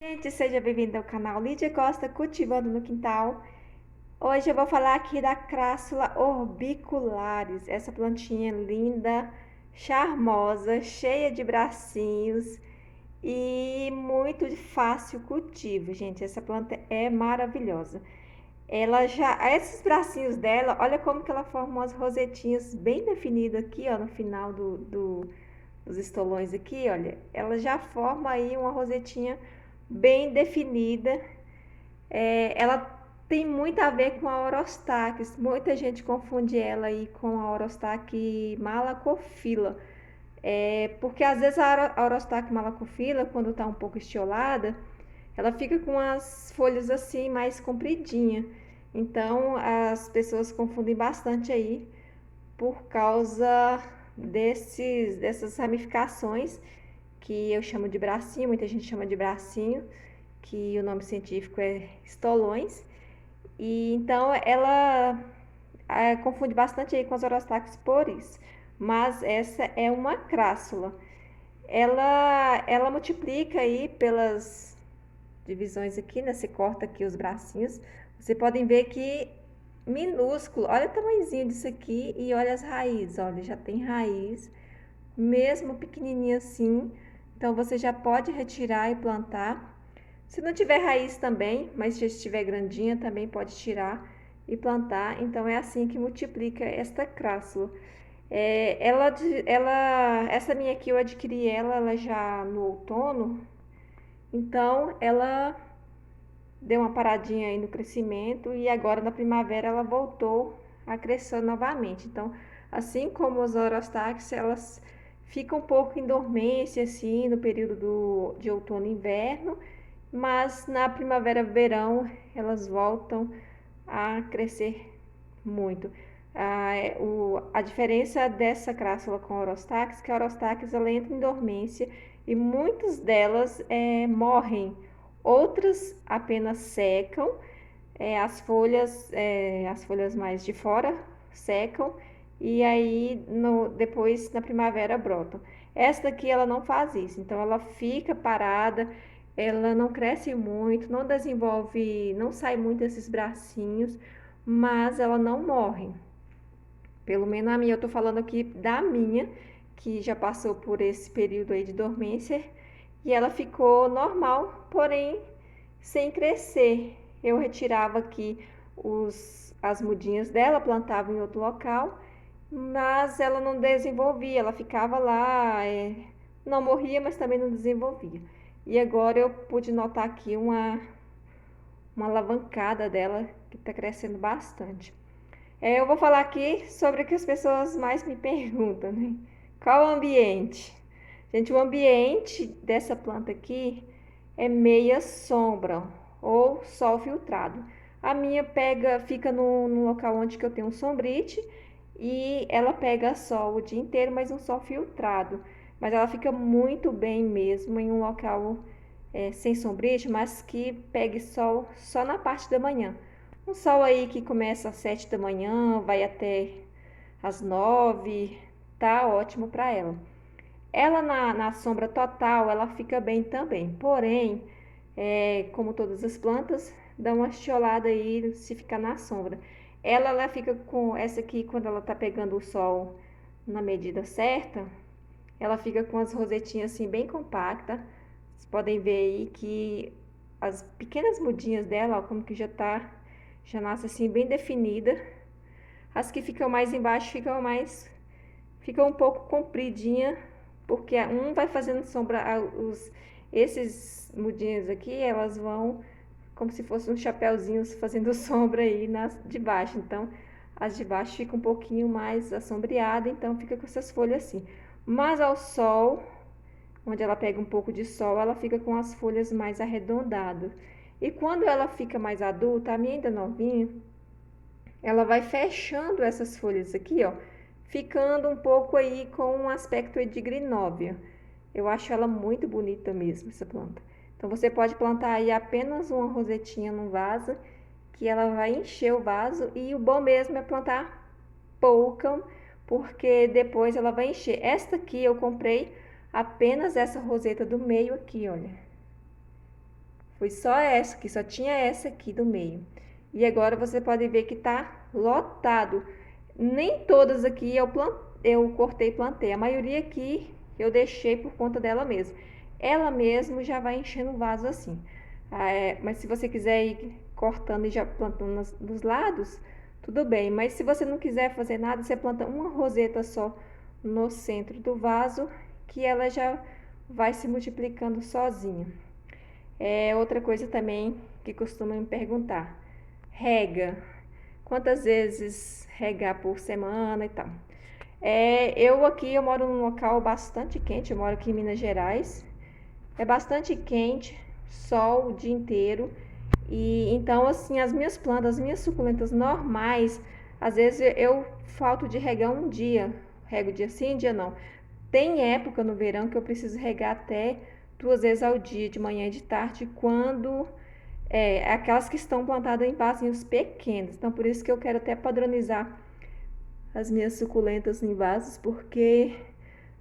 Gente, seja bem-vindo ao canal Lídia Costa Cultivando no Quintal. Hoje eu vou falar aqui da Crassula orbicularis, essa plantinha linda, charmosa, cheia de bracinhos e muito de fácil cultivo, gente. Essa planta é maravilhosa. Esses bracinhos dela, olha como que ela forma umas rosetinhas bem definidas aqui, ó, no final dos estolões aqui, olha. Ela já forma aí uma rosetinha bem definida. Ela tem muito a ver com a Orostax. Muita gente confunde ela aí com a Orostax malacophylla. Porque às vezes a Orostax malacophylla, quando está um pouco estiolada, ela fica com as folhas assim mais compridinha. Então as pessoas confundem bastante aí por causa dessas ramificações que eu chamo de bracinho, muita gente chama de bracinho, que o nome científico é estolões. E então ela confunde bastante aí com as Orostax por isso. Mas essa é uma crassula. Ela multiplica aí pelas divisões aqui, né? Você corta aqui os bracinhos. Você podem ver que minúsculo. Olha o tamanhozinho disso aqui e olha as raízes. Olha, já tem raiz, mesmo pequenininha assim. Então você já pode retirar e plantar. Se não tiver raiz também, mas se estiver grandinha, também pode tirar e plantar. Então é assim que multiplica esta crassula. Essa minha aqui eu adquiri ela já no outono, então ela deu uma paradinha aí no crescimento e agora na primavera ela voltou a crescer novamente. Então, assim como os Orostax, elas ficam um pouco em dormência assim no período de outono e inverno, mas na primavera, verão, elas voltam a crescer muito. A diferença dessa crassula com a Orostax, que a Orostax ela entra em dormência e muitas delas morrem, outras apenas secam, as folhas mais de fora secam e aí depois na primavera brotam. Esta aqui ela não faz isso, então ela fica parada, ela não cresce muito, não desenvolve, não sai muito esses bracinhos, mas ela não morre. Pelo menos a minha, eu tô falando aqui da minha, que já passou por esse período aí de dormência e ela ficou normal, porém sem crescer. Eu retirava aqui as mudinhas dela, plantava em outro local, mas ela não desenvolvia, ela ficava lá, não morria, mas também não desenvolvia. E agora eu pude notar aqui uma alavancada dela que está crescendo bastante. Eu vou falar aqui sobre o que as pessoas mais me perguntam, né? Qual o ambiente? Gente, o ambiente dessa planta aqui é meia sombra ou sol filtrado. A minha fica no local onde que eu tenho um sombrite e ela pega sol o dia inteiro, mas um sol filtrado. Mas ela fica muito bem mesmo em um local sem sombrite, mas que pegue sol só na parte da manhã. Um sol aí que começa às 7 da manhã, vai até às 9, tá ótimo para ela. Ela na sombra total, ela fica bem também. Porém, como todas as plantas, dá uma estiolada aí se ficar na sombra. Ela fica com essa aqui, quando ela tá pegando o sol na medida certa, ela fica com as rosetinhas assim bem compacta. Vocês podem ver aí que as pequenas mudinhas dela, ó, como que já nasce assim bem definida. As que ficam mais embaixo ficam um pouco compridinha, porque um vai fazendo sombra, esses mudinhas aqui, elas vão como se fossem uns chapéuzinhos fazendo sombra aí nas de baixo. Então, as de baixo ficam um pouquinho mais assombreada, então fica com essas folhas assim. Mas ao sol, onde ela pega um pouco de sol, ela fica com as folhas mais arredondadas. E quando ela fica mais adulta, a minha ainda novinha, ela vai fechando essas folhas aqui, ó, ficando um pouco aí com um aspecto de grinóbia. Eu acho ela muito bonita mesmo, essa planta. Então você pode plantar aí apenas uma rosetinha no vaso, que ela vai encher o vaso, e o bom mesmo é plantar pouca, porque depois ela vai encher. Esta aqui eu comprei apenas essa roseta do meio aqui, olha. Foi só essa aqui, só tinha essa aqui do meio. E agora você pode ver que tá lotado. Nem todas aqui eu cortei e plantei. A maioria aqui eu deixei por conta dela mesmo. Ela mesmo já vai enchendo o vaso assim. Mas se você quiser ir cortando e já plantando dos lados, tudo bem. Mas se você não quiser fazer nada, você planta uma roseta só no centro do vaso, que ela já vai se multiplicando sozinha. Outra coisa também que costumam me perguntar: rega. Quantas vezes regar por semana e tal? Eu moro num local bastante quente, eu moro aqui em Minas Gerais. É bastante quente, sol o dia inteiro. E então, assim, as minhas plantas, as minhas suculentas normais, às vezes eu falto de regar um dia. Rego dia sim, dia não. Tem época no verão que eu preciso regar até 2 vezes ao dia, de manhã e de tarde, quando aquelas que estão plantadas em vasinhos pequenos. Então, por isso que eu quero até padronizar as minhas suculentas em vasos, porque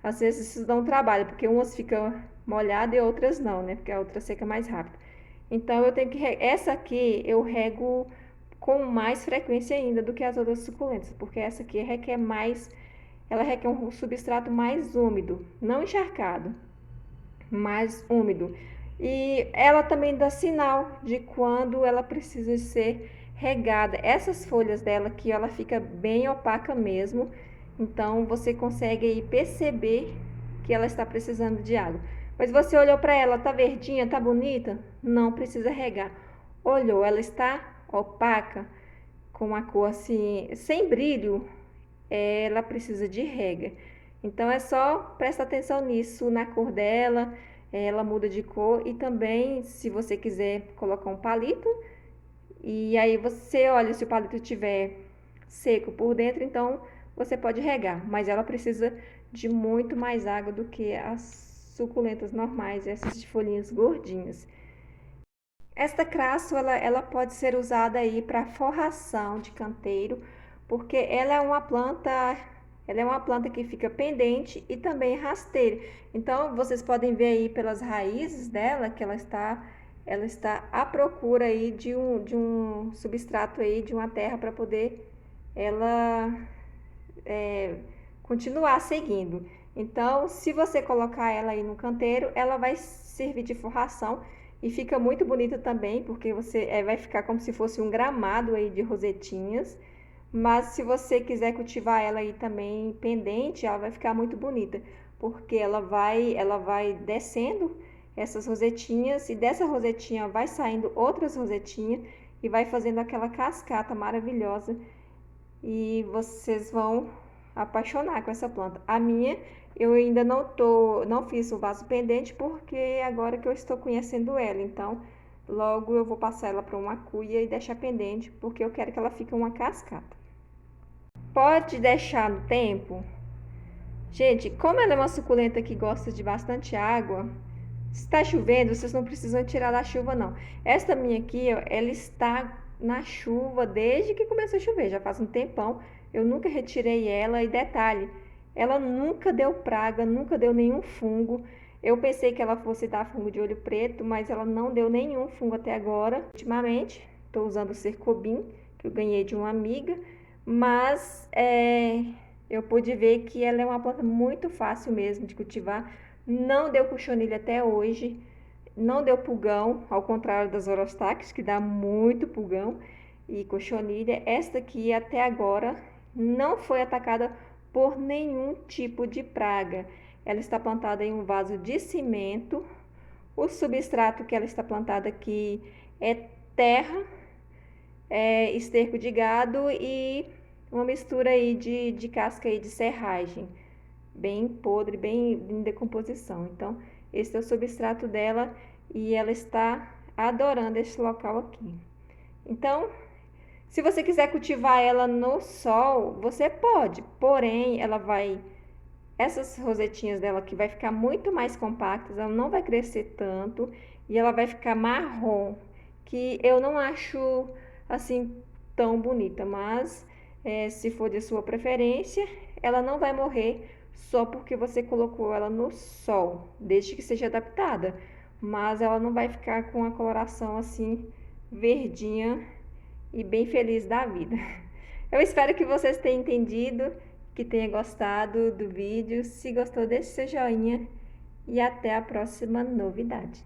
às vezes isso dá um trabalho, porque umas ficam molhadas e outras não, né? Porque a outra seca mais rápido. Então, eu tenho que essa aqui eu rego com mais frequência ainda do que as outras suculentas, porque essa aqui requer mais, ela requer um substrato mais úmido, não encharcado, mais úmido. E ela também dá sinal de quando ela precisa ser regada. Essas folhas dela aqui, ela fica bem opaca mesmo. Então você consegue aí perceber que ela está precisando de água. Mas você olhou para ela, tá verdinha, tá bonita? Não precisa regar. Olhou, ela está opaca, com a cor assim, sem brilho, ela precisa de rega. Então é só prestar atenção nisso, na cor dela, ela muda de cor e também, se você quiser colocar um palito, e aí você olha se o palito estiver seco por dentro, então você pode regar, mas ela precisa de muito mais água do que as suculentas normais, essas de folhinhas gordinhas. Esta crasso, ela pode ser usada aí para forração de canteiro, porque ela é uma planta que fica pendente e também rasteira. Então, vocês podem ver aí pelas raízes dela que ela está à procura aí de um substrato aí, de uma terra para poder ela continuar seguindo. Então, se você colocar ela aí no canteiro, ela vai servir de forração e fica muito bonita também, porque você vai ficar como se fosse um gramado aí de rosetinhas. Mas se você quiser cultivar ela aí também pendente, ela vai ficar muito bonita, porque ela vai descendo essas rosetinhas e dessa rosetinha vai saindo outras rosetinhas e vai fazendo aquela cascata maravilhosa e vocês vão apaixonar com essa planta. A minha, eu ainda não fiz o vaso pendente porque agora que eu estou conhecendo ela, então logo eu vou passar ela para uma cuia e deixar pendente porque eu quero que ela fique uma cascata. Pode deixar no tempo. Gente, como ela é uma suculenta que gosta de bastante água, se está chovendo, vocês não precisam tirar da chuva, não. Esta minha aqui, ó, ela está na chuva desde que começou a chover, já faz um tempão. Eu nunca retirei ela e detalhe, ela nunca deu praga, nunca deu nenhum fungo. Eu pensei que ela fosse dar fungo de olho preto, mas ela não deu nenhum fungo até agora. Ultimamente, estou usando o Cercobin, que eu ganhei de uma amiga, mas eu pude ver que ela é uma planta muito fácil mesmo de cultivar. Não deu cochonilha até hoje, não deu pulgão, ao contrário das Orostaques, que dá muito pulgão e cochonilha. Esta aqui até agora não foi atacada por nenhum tipo de praga. Ela está plantada em um vaso de cimento. O substrato que ela está plantada aqui é terra, esterco de gado e uma mistura aí de casca aí de serragem, bem podre, bem em decomposição. Então, esse é o substrato dela e ela está adorando esse local aqui. Então, se você quiser cultivar ela no sol, você pode, porém, essas rosetinhas dela aqui vai ficar muito mais compactas, ela não vai crescer tanto e ela vai ficar marrom, que eu não acho assim tão bonita, mas se for de sua preferência, ela não vai morrer só porque você colocou ela no sol, desde que seja adaptada. mas ela não vai ficar com a coloração assim verdinha e bem feliz da vida. Eu espero que vocês tenham entendido, que tenham gostado do vídeo. Se gostou, deixe seu joinha e até a próxima novidade.